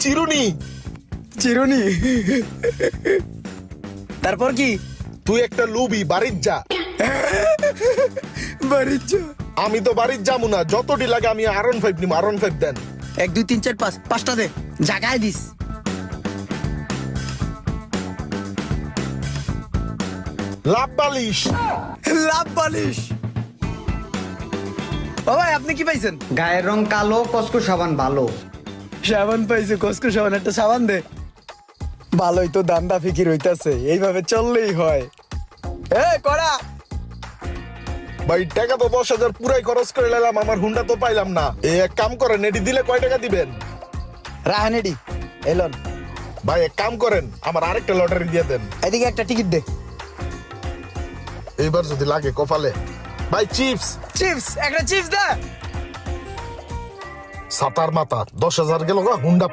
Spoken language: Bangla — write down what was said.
চিরুনি। চিরুনি। তারপর কি? তুই একটা লুবি, বাড়ির যা। বাড়ির যা। আমি তো বাড়ির যাবো না, যতটি লাগে আমি R15 নিব। R15 দেন। 1 2 3 4 5 5টা দে, জাগায় দিস। লাভ বালিশ। লাভ বালিশ। ও ভাই, আপনি কি পাইছেন? গায়ের রং কালো, কসকো সাবান ভালো। সাবান পাইছে, কসকো সাবান। একটা সাবান দে। ভালোই তো দান্দা ফিকির হইতাছে, এইভাবে চললেই হয়। এ কড়া। ভাই টাকা তো 10,000 পুরাই খরচ করে নিলাম, আমার হুন্ডা তো পাইলাম না। এক কাম করেন, এটি দিলে কয় টাকা দিবেন? রাহানেডি এলন। ভাই এক কাম করেন, আমার আরেকটা লটারি দিয়ে দেন। এদিকে একটা টিকিট দে। এইবার যদি লাগে কপালে। ভাই চিপস। চিপস, একটা চিপস দে। সাতার মাথা 10,000 গেল গা, হুন্ডা